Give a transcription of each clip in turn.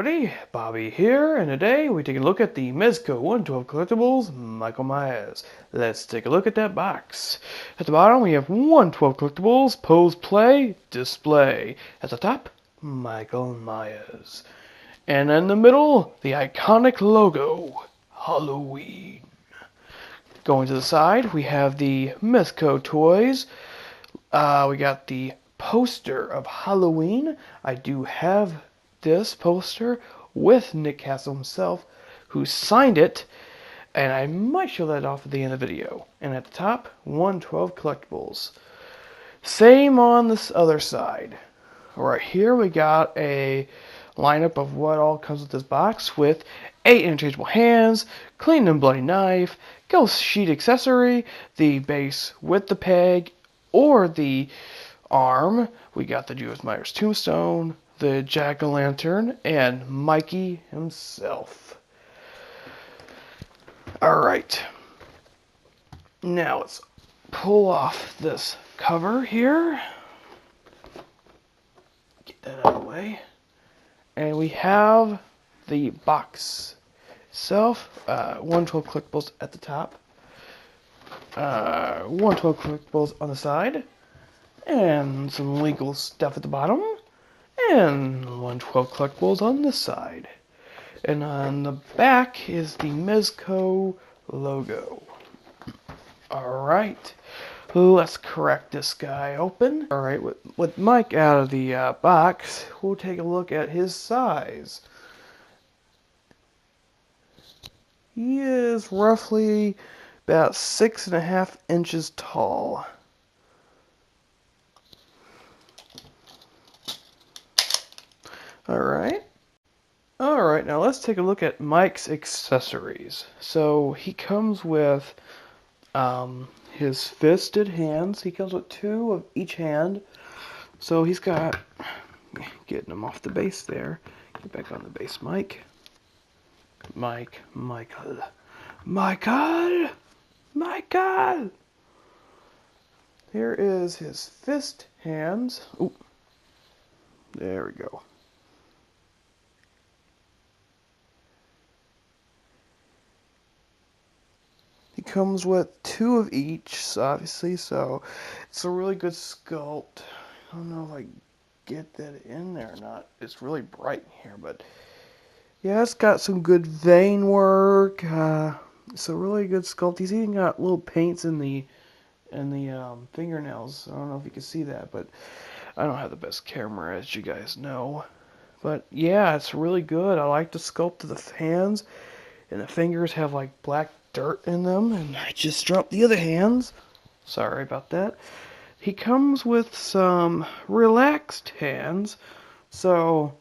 everybody, Bobby here, and today we take a look at the Mezco 112 Collectibles Michael Myers. Let's take a look at that box. At the bottom we have 112 Collectibles, Pose Play, Display. At the top, Michael Myers. And in the middle, the iconic logo, Halloween. Going to the side, we have the Mezco toys. We got the poster of Halloween. I do have this poster with Nick Castle himself, who signed it, and I might show that off at the end of the video. And at the top, 112 Collectibles. Same on this other side. Right here we got a lineup of what all comes with this box, with 8 interchangeable hands, clean and bloody knife, ghost sheet accessory, the base with the peg or the arm. We got the Judas Myers tombstone, the jack-o'-lantern, and Mikey himself. Alright. Now let's pull off this cover here. Get that out of the way. And we have the box itself. 112 Collectibles at the top. 112 Collectibles on the side. And some legal stuff at the bottom. And 112 Collectibles on this side. And on the back is the Mezco logo. Alright, let's crack this guy open. Alright, with Mike out of the box, we'll take a look at his size. He is roughly about 6.5 inches tall. Alright, now let's take a look at Mike's accessories. So he comes with his fisted hands. He comes with 2 of each hand. So he's got, getting him off the base there. Get back on the base, Michael. Here is his fist hands. Ooh, there we go. He comes with 2 of each, obviously, so it's a really good sculpt. I don't know if I get that in there or not. It's really bright in here, but yeah, it's got some good vein work. It's a really good sculpt. He's even got little paints in the fingernails. I don't know if you can see that, but I don't have the best camera, as you guys know. But yeah, it's really good. I like the sculpt of the hands, and the fingers have like black dirt in them, and I just dropped the other hands. Sorry about that. He comes with some relaxed hands, so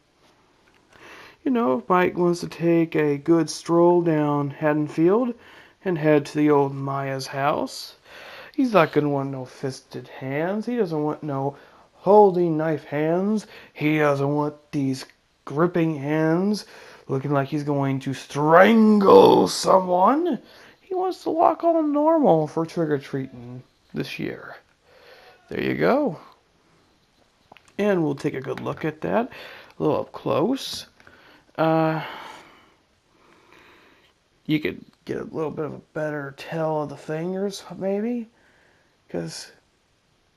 you know, if Mike wants to take a good stroll down Haddonfield and head to the old Maya's house, he's not going to want no fisted hands. He doesn't want no holding knife hands. He doesn't want these gripping hands looking like he's going to strangle someone. He wants to walk all normal for trick-or-treating this year. There you go. And we'll take a good look at that a little up close. You could get a little bit of a better tell of the fingers, maybe. Because,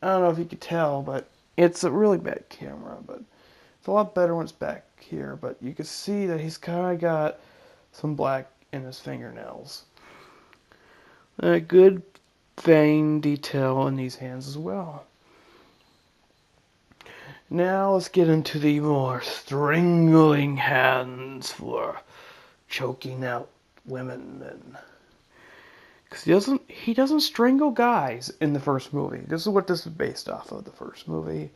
I don't know if you could tell, but it's a really bad camera. But it's a lot better when it's back here. But you can see that he's kind of got some black in his fingernails. A good vein detail in these hands as well. Now let's get into the more strangling hands for choking out women. And because he doesn't strangle guys in the first movie. This is what this is based off of, the first movie.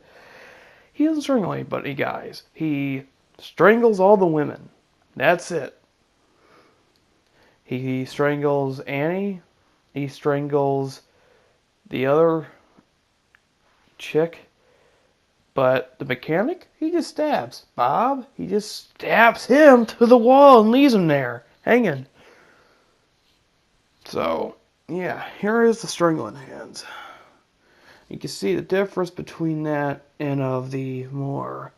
He doesn't strangle anybody, guys. He strangles all the women. That's it. He strangles Annie. He strangles the other chick. But the mechanic, he just stabs. Bob, he just stabs him to the wall and leaves him there, hanging. So, yeah, here is the strangling hands. You can see the difference between that and of the more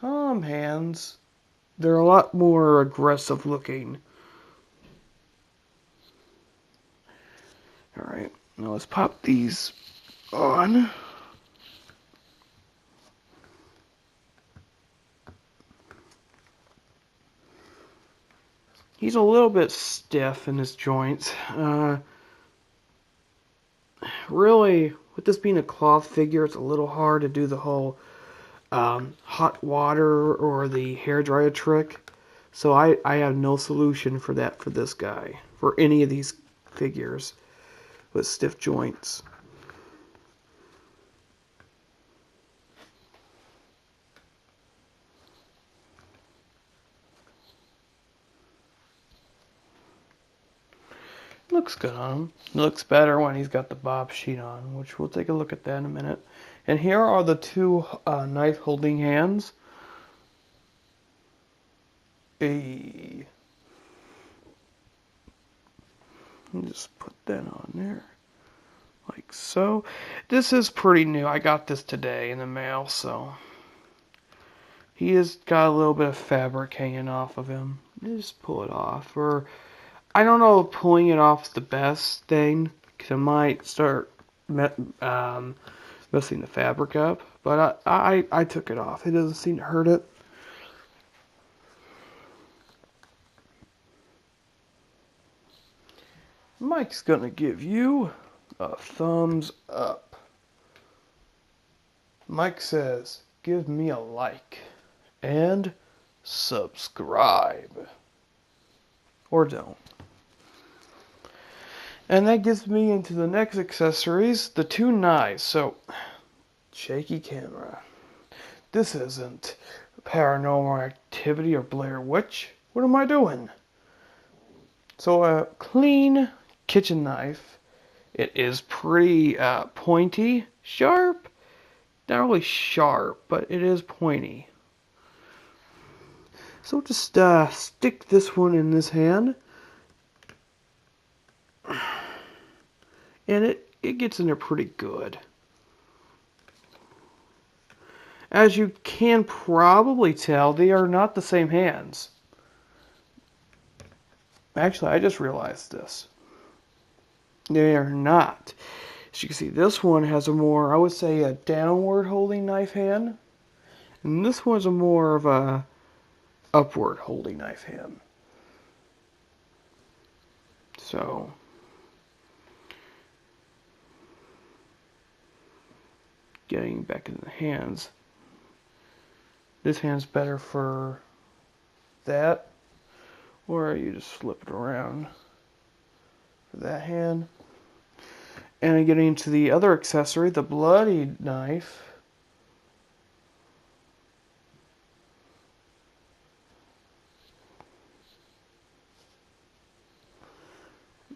calm hands They're a lot more aggressive looking. Alright, now let's pop these on. He's a little bit stiff in his joints. Really, with this being a cloth figure, it's a little hard to do the whole hot water or the hairdryer trick. So I have no solution for that for this guy, for any of these figures with stiff joints. Looks good on him. Looks better when he's got the bob sheet on, which we'll take a look at that in a minute. And here are the two knife holding hands. Just put that on there. Like so. This is pretty new. I got this today in the mail, so he has got a little bit of fabric hanging off of him. Just pull it off. Or I don't know if pulling it off is the best thing, because it might start messing the fabric up. But I took it off. It doesn't seem to hurt it. Mike's gonna give you a thumbs up. Mike says, give me a like and subscribe. Or don't. And that gets me into the next accessories, the two knives. So, shaky camera. This isn't Paranormal Activity or Blair Witch. What am I doing? So a clean kitchen knife. It is pretty pointy, sharp. Not really sharp, but it is pointy. So just stick this one in this hand. And it gets in there pretty good. As you can probably tell, they are not the same hands. Actually, I just realized this. They are not. As you can see, this one has a more, I would say, a downward holding knife hand. And this one's a more of a upward holding knife hand. So, getting back into the hands. This hand's better for that. Or you just flip it around for that hand. And getting into the other accessory, the bloody knife.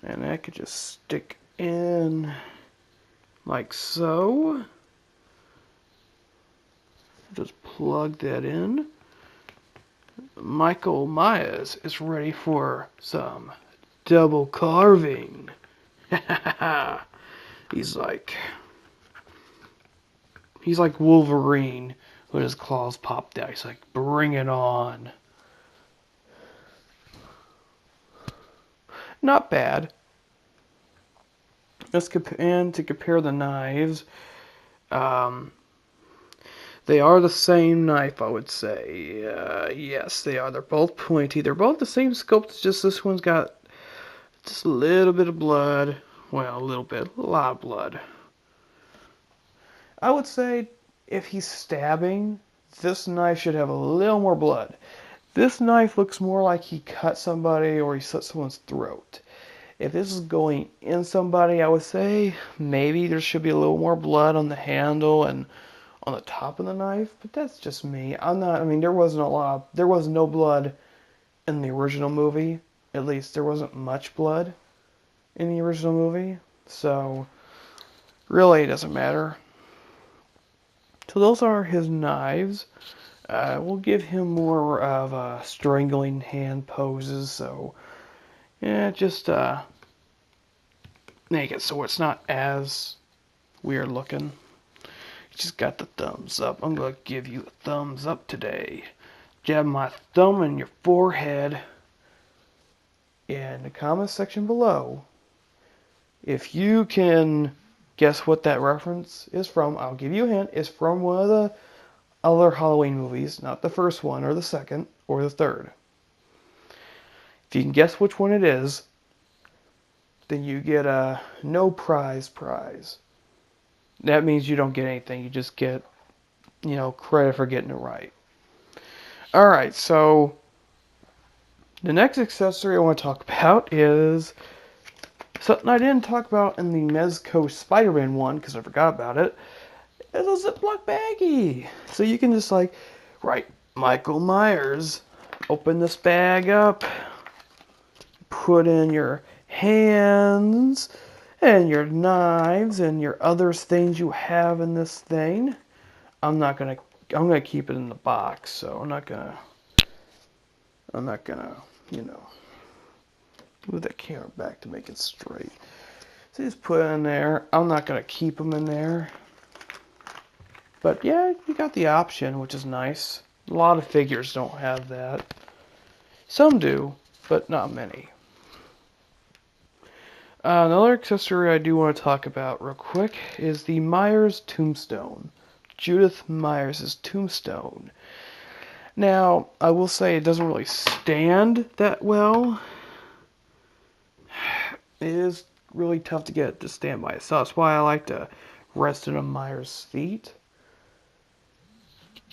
And that could just stick in like so. Just plug that in. Michael Myers is ready for some double carving. He's like Wolverine when his claws popped out. He's like, bring it on. Not bad. And to compare the knives, they are the same knife, I would say. Yes, they are. They're both pointy. They're both the same sculpt, just this one's got just a little bit of blood. Well, a little bit. A lot of blood. I would say if he's stabbing, this knife should have a little more blood. This knife looks more like he cut somebody or he slit someone's throat. If this is going in somebody, I would say maybe there should be a little more blood on the handle and on the top of the knife, but that's just me. There was no blood in the original movie. At least there wasn't much blood in the original movie, so really it doesn't matter. So those are his knives. We'll give him more of strangling hand poses, so yeah, just make it so it's not as weird looking. Just got the thumbs up. I'm going to give you a thumbs up today. jab my thumb in your forehead in the comment section below. If you can guess what that reference is from, I'll give you a hint. It's from one of the other Halloween movies, not the first one or the second or the third. If you can guess which one it is, then you get a no prize. That means you don't get anything. You just get, credit for getting it right. Alright, so the next accessory I want to talk about is something I didn't talk about in the Mezco Spider-Man one because I forgot about it. It's a Ziploc baggie. So you can just right, Michael Myers, open this bag up, put in your hands and your knives and your other things you have in this thing. I'm gonna keep it in the box, so I'm not gonna, move that camera back to make it straight. So just put it in there. I'm not gonna keep them in there. But yeah, you got the option, which is nice. A lot of figures don't have that. Some do, but not many. Another accessory I do want to talk about real quick is the Myers tombstone. Judith Myers' tombstone. Now, I will say it doesn't really stand that well. It is really tough to get it to stand by itself. That's why I like to rest it on Myers' feet.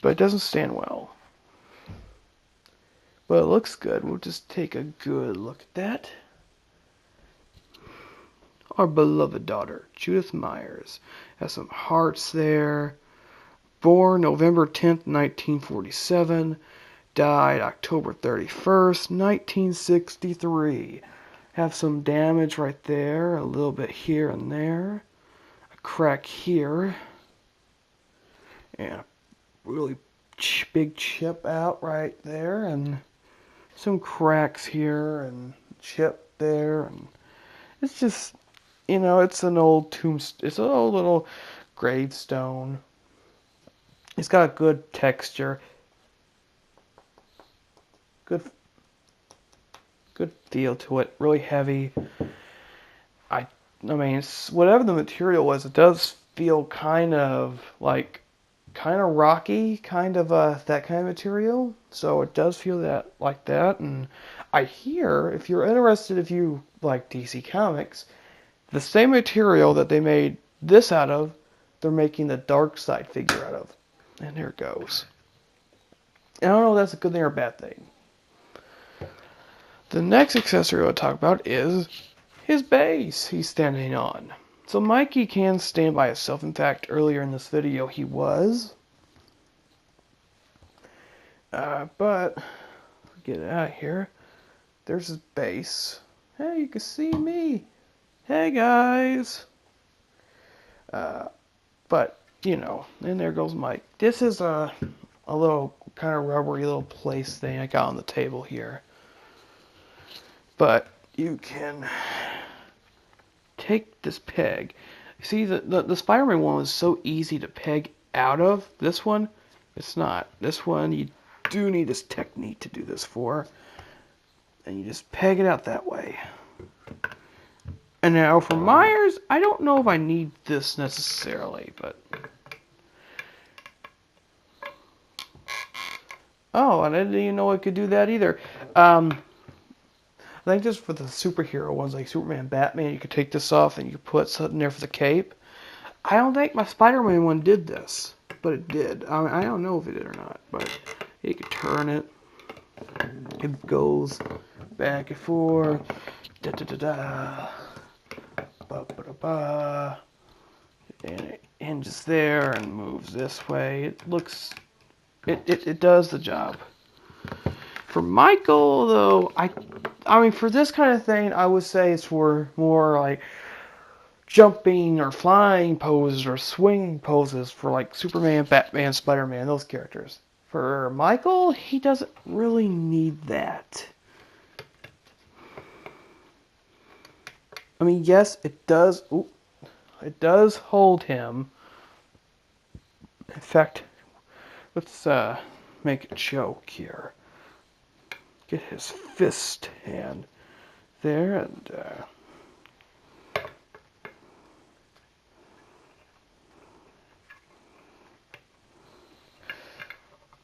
But it doesn't stand well. But it looks good. We'll just take a good look at that. Our beloved daughter, Judith Myers, has some hearts there. Born November 10th, 1947. Died October 31st, 1963. Have some damage right there, a little bit here and there. A crack here. And a really big chip out right there. And some cracks here and chip there. And it's just, it's an old tombstone. It's an old little gravestone. It's got a good texture. Good feel to it. Really heavy. I mean, it's, whatever the material was, it does feel kind of rocky, kind of that kind of material. So it does feel like that. And I hear, if you're interested, if you like DC Comics, the same material that they made this out of, they're making the Darkseid figure out of. And there it goes. And I don't know if that's a good thing or a bad thing. The next accessory I'll talk about is his base he's standing on. So Mikey can stand by himself. In fact, earlier in this video he was. But, get it out of here. There's his base. Hey, you can see me. Hey guys. But, and there goes Mike. This is a little kind of rubbery little place thing I got on the table here. But you can take this peg. See, the Spider-Man one was so easy to peg out of. This one, it's not. This one, you do need this technique to do this for. And you just peg it out that way. And now for Myers, I don't know if I need this necessarily, but... Oh, and I didn't even know I could do that either. I think just for the superhero ones like Superman, Batman, you could take this off and you could put something there for the cape. I don't think my Spider-Man one did this, but it did. I don't know if it did or not, but you could turn it. It goes back and forth. Da da da da. Ba ba da ba. And it hinges there and moves this way. It looks. It does the job. For Michael, though, I mean, for this kind of thing, I would say it's for more like jumping or flying poses or swinging poses for like Superman, Batman, Spider-Man, those characters. For Michael, he doesn't really need that. I mean, yes, it does. Ooh, it does hold him. In fact, let's make a joke here. Get his fist hand there, and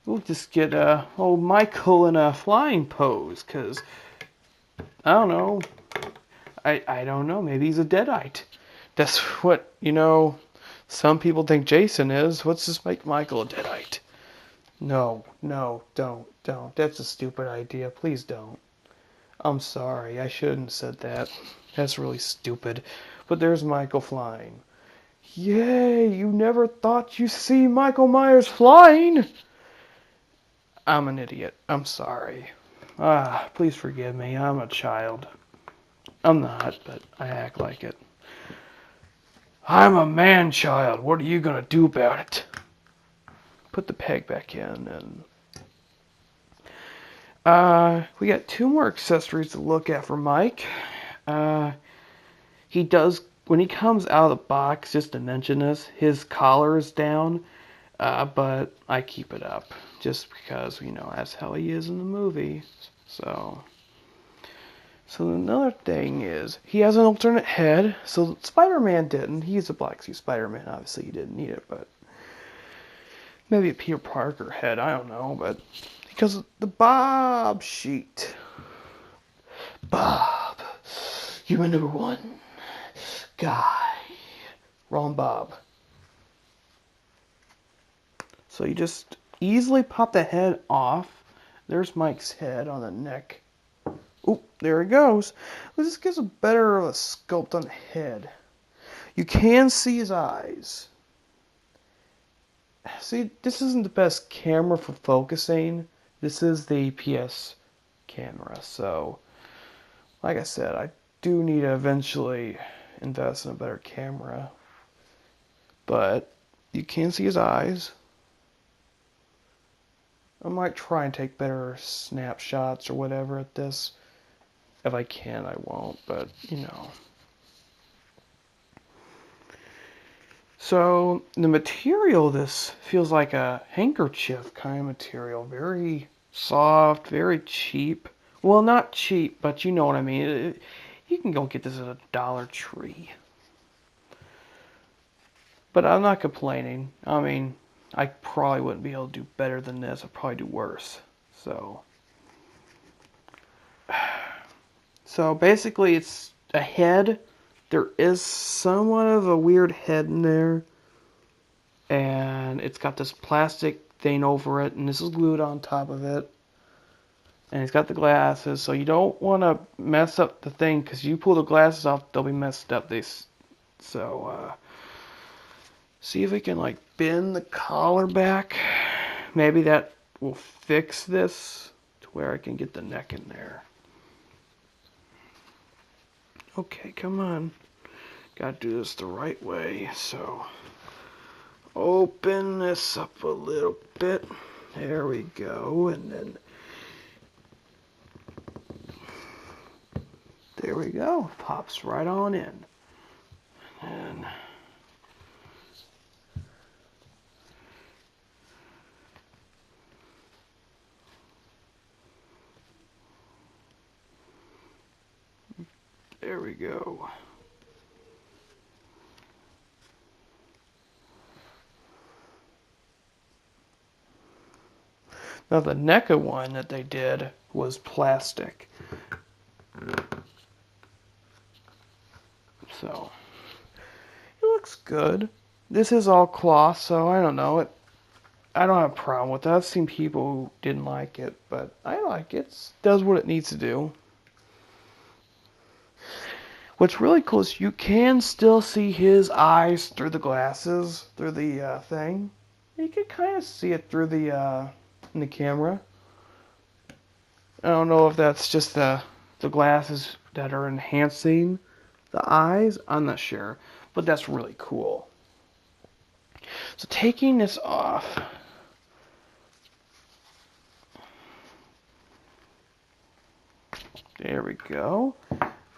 we'll just get old Michael in a flying pose, because I don't know. I don't know. Maybe he's a Deadite. That's what, some people think Jason is. Let's just make Michael a Deadite. No, don't. That's a stupid idea. Please don't. I'm sorry. I shouldn't have said that. That's really stupid. But there's Michael flying. Yay! You never thought you'd see Michael Myers flying! I'm an idiot. I'm sorry. Please forgive me. I'm a child. I'm not, but I act like it. I'm a man-child. What are you gonna do about it? Put the peg back in, and we got 2 more accessories to look at for Mike. He does, when he comes out of the box, just to mention this, his collar is down, but I keep it up just because, that's how he is in the movie. So another thing is, he has an alternate head. So Spider-Man didn't. He's a Black Suit Spider-Man. Obviously, he didn't need it, but maybe a Peter Parker head. I don't know, but because of the Bob sheet. Bob, you're my number 1 guy. Wrong Bob. So you just easily pop the head off. There's Mike's head on the neck. Oop, there he goes. This gives a better sculpt on the head. You can see his eyes. See, this isn't the best camera for focusing. This is the PS camera. So, like I said, I do need to eventually invest in a better camera. But you can see his eyes. I might try and take better snapshots or whatever at this. If I can, I won't, but, So, the material, this feels like a handkerchief kind of material. Very soft, very cheap. Well, not cheap, but you know what I mean. You can go get this at a Dollar Tree. But I'm not complaining. I mean, I probably wouldn't be able to do better than this. I'd probably do worse. So basically it's a head. There is somewhat of a weird head in there. And it's got this plastic thing over it. And this is glued on top of it. And it's got the glasses. So you don't want to mess up the thing. Because you pull the glasses off, they'll be messed up. See if we can bend the collar back. Maybe that will fix this to where I can get the neck in there. Okay, come on. Gotta do this the right way. So, open this up a little bit. There we go. And then, there we go. Pops right on in. And there we go. Now the NECA one that they did was plastic. So, it looks good. This is all cloth, so I don't know. I don't have a problem with that. I've seen people who didn't like it, but I like it. It does what it needs to do. What's really cool is you can still see his eyes through the glasses, through the thing. You can kind of see it through the in the camera. I don't know if that's just the glasses that are enhancing the eyes. I'm not sure, but that's really cool. So taking this off. There we go.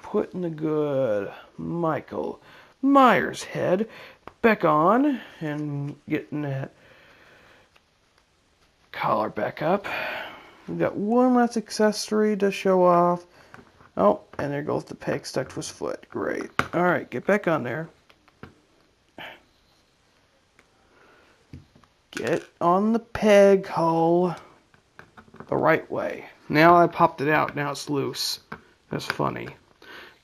Putting the good Michael Myers head back on and getting that collar back up. We've got one last accessory to show off. Oh, and there goes the peg stuck to his foot. Great. Alright, get back on there. Get on the peg hole the right way. Now I popped it out. Now it's loose. That's funny.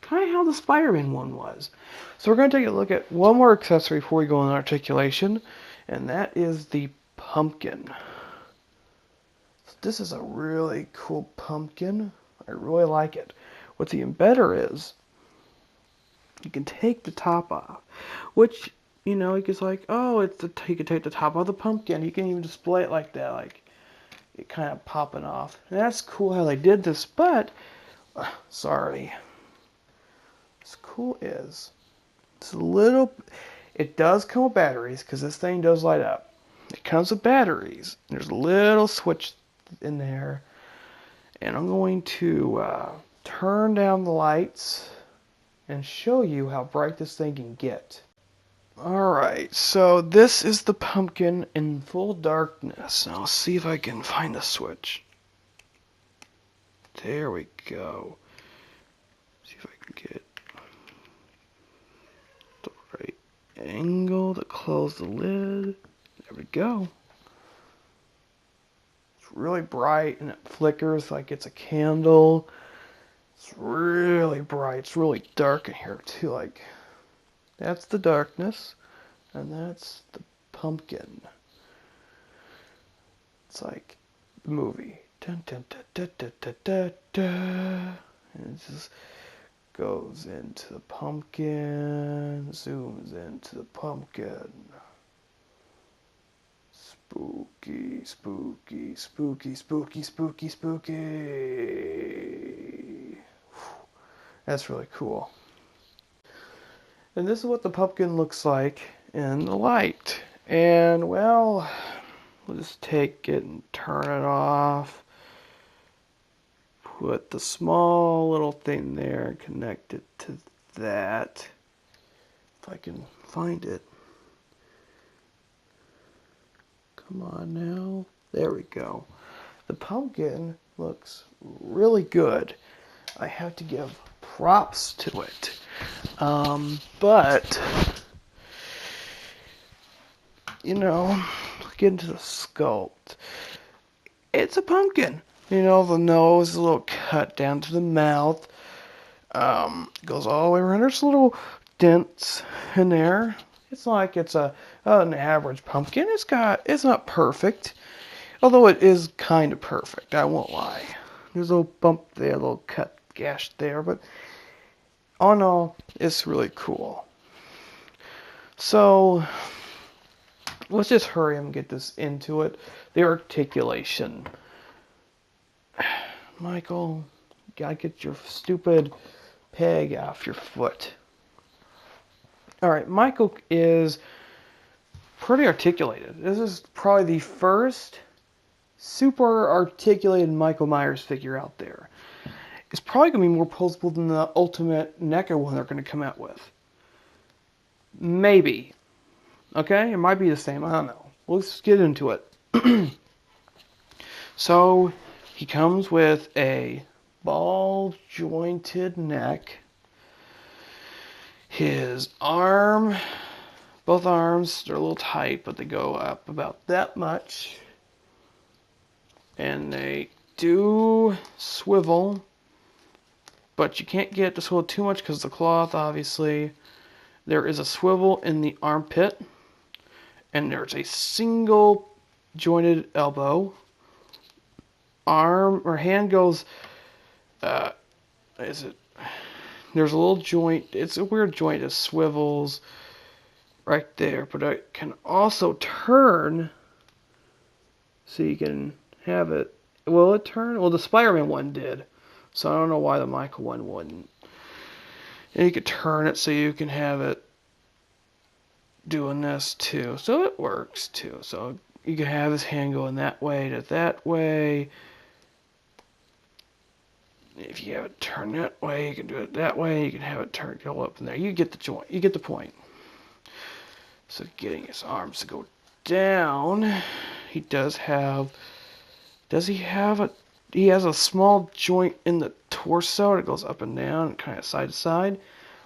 Kind of how the Spider-Man one was. So we're going to take a look at one more accessory before we go on articulation, and that is the pumpkin. So this is a really cool pumpkin. I really like it. What's even better is you can take the top off, which, you know, it's like, oh, you can take the top off the pumpkin. You can even display it like that, like it kind of popping off. And that's cool how they did this, but sorry. What's cool is it's a little. It does come with batteries because this thing does light up. It comes with batteries. There's a little switch in there, and I'm going to turn down the lights and show you how bright this thing can get. Alright, so this is the pumpkin in full darkness. Now, I'll see if I can find the switch. There we go. See if I can get the right angle to close the lid. There we go. It's really bright and it flickers like it's a candle. It's really bright. It's really dark in here too. Like, that's the darkness, and that's the pumpkin. It's like the movie. Dun, dun, dun, dun, dun, dun, dun, dun. And it just goes into the pumpkin, zooms into the pumpkin. Spooky, spooky, spooky, spooky, spooky, spooky. That's really cool. And this is what the pumpkin looks like in the light. And, well, we'll just take it and turn it off. Put the small little thing there and connect it to that. If I can find it. Come on now. There we go. The pumpkin looks really good. I have to give props to it. But, you know, get into the sculpt. It's a pumpkin. You know, the nose is a little cut down to the mouth. Goes all the way around. There's little dents in there. It's like it's an average pumpkin. It's not perfect. Although it is kind of perfect. I won't lie. There's a little bump there, a little cut gash there, but all in all, it's really cool. So, let's just hurry and get this into it. The articulation. Michael, you gotta get your stupid peg off your foot. Alright, Michael is pretty articulated. This is probably the first super articulated Michael Myers figure out there. It's probably going to be more posable than the Ultimate NECA one they're going to come out with. Maybe. Okay? It might be the same. I don't know. Let's get into it. So, he comes with a ball-jointed neck. His arm, both arms, they're a little tight, but they go up about that much. And they do swivel. But you can't get it to swivel too much because of the cloth, obviously. There is a swivel in the armpit. And there's a single jointed elbow. Arm or hand goes, there's a little joint. It's a weird joint. It swivels right there. But it can also turn. So you can have it. Will it turn? Well, the Spider-Man one did. So I don't know why the Michael one wouldn't. And you could turn it so you can have it doing this too. So it works too. So you can have his hand going that way to that way. If you have it turn that way, you can do it that way. You can have it turn go up in there. You get the joint. You get the point. So getting his arms to go down, he does have Does he have a... He has a small joint in the torso that goes up and down, kind of side to side.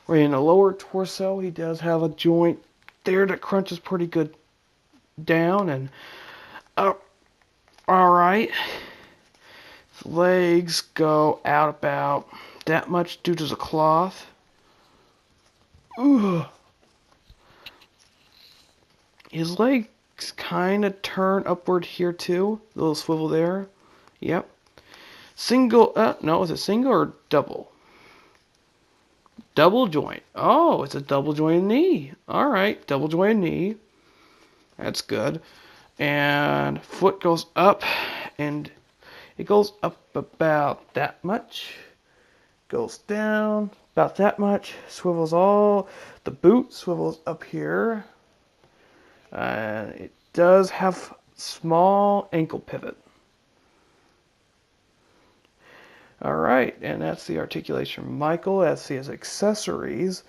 Where in the lower torso, he does have a joint there that crunches pretty good down and up. Alright. His legs go out about that much due to the cloth. Ooh. His legs kind of turn upward here too. A little swivel there. Yep. Single, no, is it single or double? Double joint. Oh, it's a double jointed knee. Alright, double jointed knee. That's good. And foot goes up, and it goes up about that much. Goes down about that much. Swivels all. The boot swivels up here. It does have small ankle pivot. Alright, and that's the articulation from Michael. That's his accessories.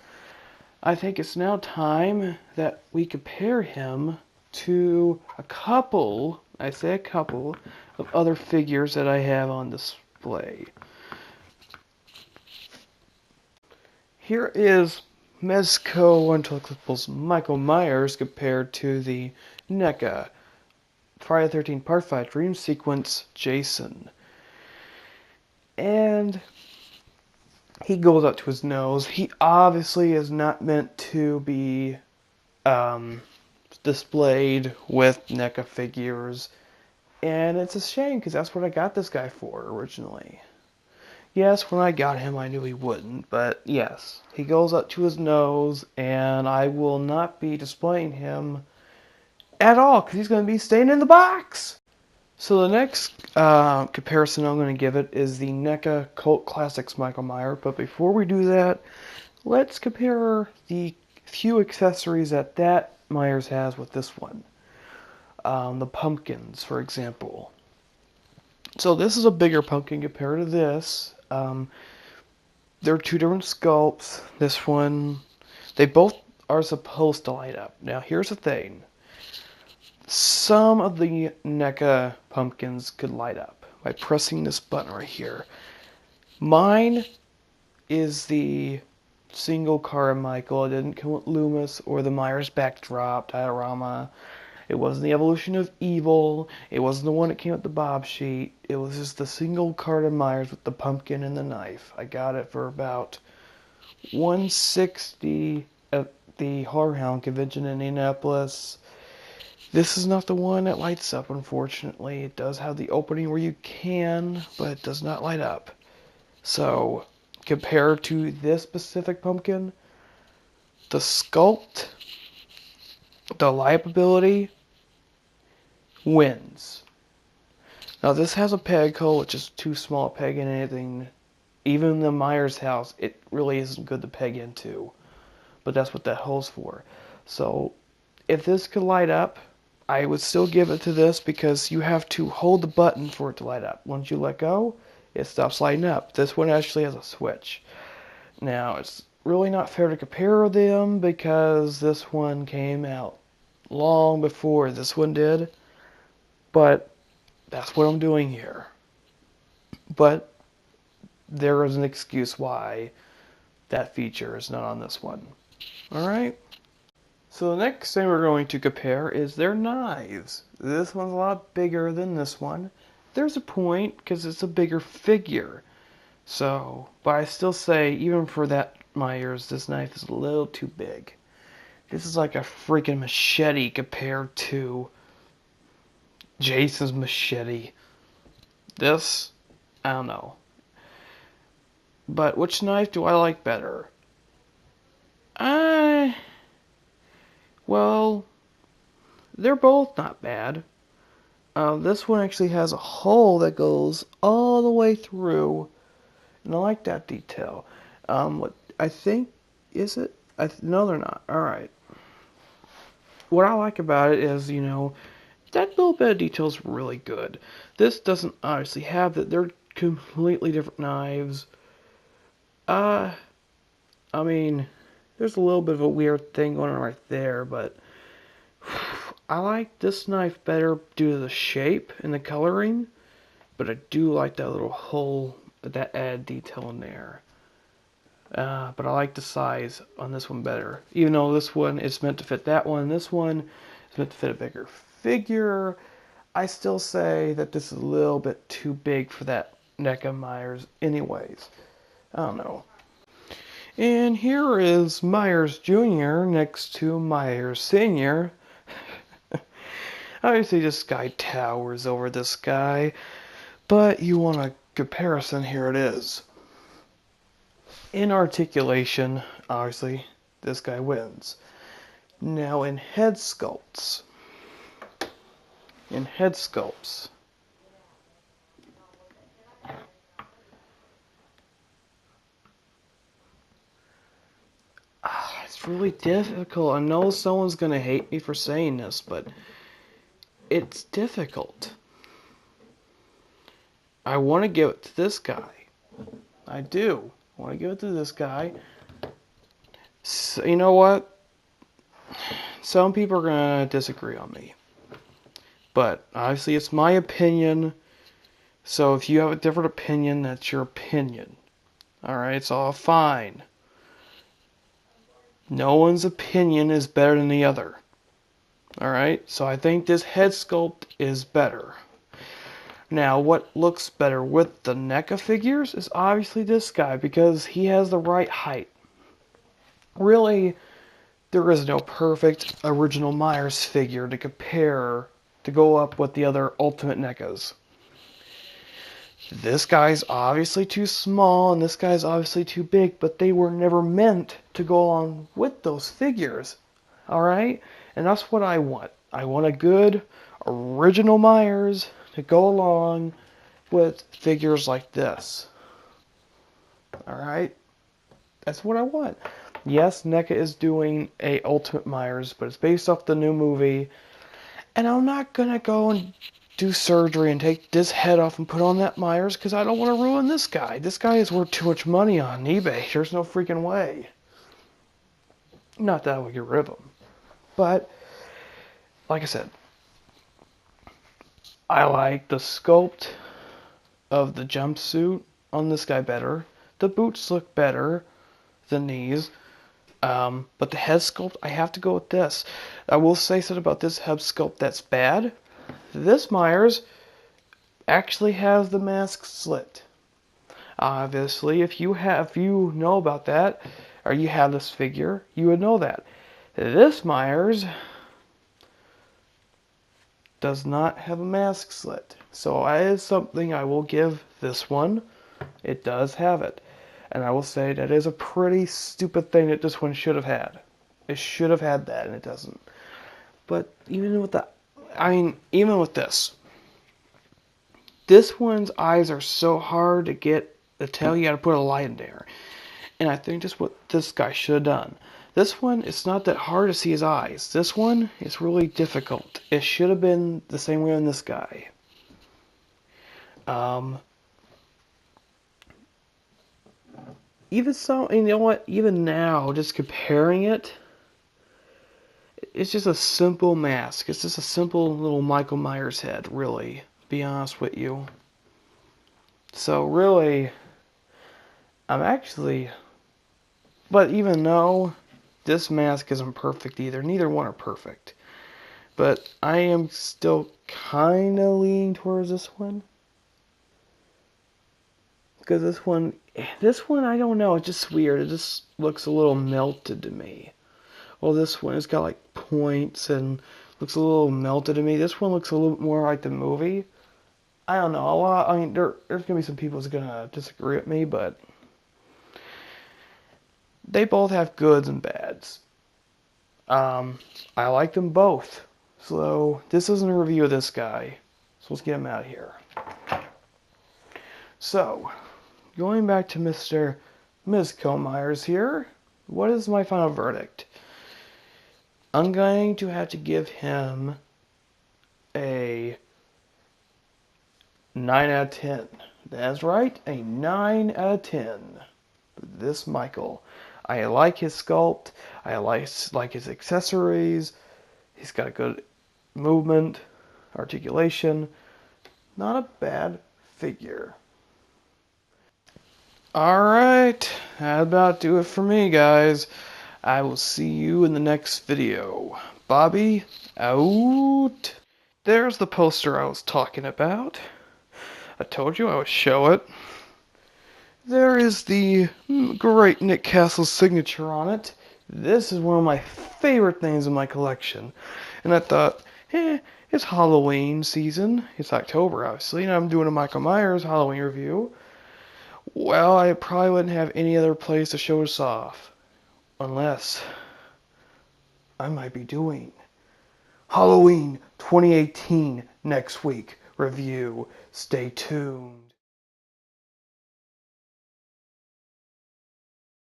I think it's now time that we compare him to a couple, I say a couple, of other figures that I have on display. Here is Mezco One.12 Collectibles Michael Myers compared to the NECA Friday the 13th Part 5 Dream Sequence Jason. And he goes up to his nose. He obviously is not meant to be displayed with NECA figures. And it's a shame because that's what I got this guy for originally. Yes, when I got him I knew he wouldn't, but yes, he goes up to his nose and I will not be displaying him at all because he's going to be staying in the box. So the next comparison I'm going to give it is the NECA Cult Classics Michael Myers. But before we do that, let's compare the few accessories that Myers has with this one. The pumpkins, for example. So this is a bigger pumpkin compared to this. There are two different sculpts. This one, they both are supposed to light up. Now here's the thing. Some of the NECA pumpkins could light up by pressing this button right here. Mine is the single Carmichael. It didn't come with Loomis or the Myers backdrop diorama. It wasn't the Evolution of Evil. It wasn't the one that came with the Bob sheet. It was just the single card of Myers with the pumpkin and the knife. I got it for about $160 at the Horror Hound convention in Indianapolis. This is not the one that lights up, unfortunately. It does have the opening where you can, but it does not light up. So, compared to this specific pumpkin, the sculpt, the light ability, wins. Now this has a peg hole, which is too small a peg in anything. Even the Myers house, it really isn't good to peg into. But that's what that hole's for. So, if this could light up, I would still give it to this because you have to hold the button for it to light up. Once you let go, it stops lighting up. This one actually has a switch. Now, it's really not fair to compare them because this one came out long before this one did. But that's what I'm doing here. But there is an excuse why that feature is not on this one. Alright? So the next thing we're going to compare is their knives. This one's a lot bigger than this one. There's a point because it's a bigger figure. So, but I still say, even for that Myers, this knife is a little too big. This is like a freaking machete compared to Jason's machete. This, I don't know. But which knife do I like better? Well, they're both not bad. This one actually has a hole that goes all the way through, and I like that detail. What I think, is it? No, they're not. Alright. What I like about it is, you know, that little bit of detail is really good. This doesn't obviously have that. They're completely different knives. I mean, there's a little bit of a weird thing going on right there, but I like this knife better due to the shape and the coloring. but I do like that little hole, that add detail in there. But I like the size on this one better. Even though this one is meant to fit that one, this one is meant to fit a bigger figure, I still say that this is a little bit too big for that NECA Myers anyways. I don't know. And here is Myers Jr. next to Myers Sr. Obviously this guy towers over this guy, but you want a comparison, here it is. In articulation, obviously, this guy wins. Now in head sculpts, it's really difficult. I know someone's gonna hate me for saying this, but it's difficult. I want to give it to this guy. I do. I want to give it to this guy. So, you know what? Some people are going to disagree on me. But obviously it's my opinion. So if you have a different opinion, that's your opinion. Alright, it's all fine. No one's opinion is better than the other. Alright, so I think this head sculpt is better. Now, what looks better with the NECA figures is obviously this guy, because he has the right height. Really, there is no perfect original Myers figure to compare to go up with the other Ultimate NECAs. This guy's obviously too small, and this guy's obviously too big, but they were never meant to go along with those figures. Alright? And that's what I want. I want a good original Myers to go along with figures like this. Alright? That's what I want. Yes, NECA is doing a Ultimate Myers, but it's based off the new movie. And I'm not gonna go and do surgery and take this head off and put on that Myers, because I don't want to ruin this guy. This guy is worth too much money on eBay. There's no freaking way. Not that I would get rid of him. But, like I said, I like the sculpt of the jumpsuit on this guy better. The boots look better than these. But the head sculpt, I have to go with this. I will say something about this head sculpt that's bad. This Myers actually has the mask slit. Obviously, if you know about that, or you have this figure, you would know that. This Myers does not have a mask slit. So that is something I will give this one. It does have it. And I will say that is a pretty stupid thing that this one should have had. It should have had that, and it doesn't. But even with this one's eyes are so hard to get to tell. You got to put a light in there. And I think that's what this guy should have done. This one, it's not that hard to see his eyes. This one is really difficult. It should have been the same way on this guy. Even so, you know what? Even now, just comparing it, it's just a simple mask. It's just a simple little Michael Myers head, really. To be honest with you. So really, but even though this mask isn't perfect either, neither one are perfect. But I am still kind of leaning towards this one. Because this one, I don't know, it's just weird. It just looks a little melted to me. Well, this one, it's got like points and looks a little melted to me. This one looks a little bit more like the movie. I don't know, there's gonna be some people who's gonna disagree with me, but they both have goods and bads. I like them both. So, this isn't a review of this guy. So let's get him out of here. So, going back to Mr. Mezco Myers here, what is my final verdict? I'm going to have to give him a 9 out of 10. That's right, a 9 out of 10. This Michael. I like his sculpt. I like his accessories. He's got a good movement, articulation. Not a bad figure. Alright, that about do it for me, guys. I will see you in the next video. Bobby, out. There's the poster I was talking about. I told you I would show it. There is the great Nick Castle's signature on it. This is one of my favorite things in my collection. And I thought, it's Halloween season. It's October, obviously, and I'm doing a Michael Myers Halloween review. Well, I probably wouldn't have any other place to show this off. Unless I might be doing Halloween 2018 next week review. Stay tuned.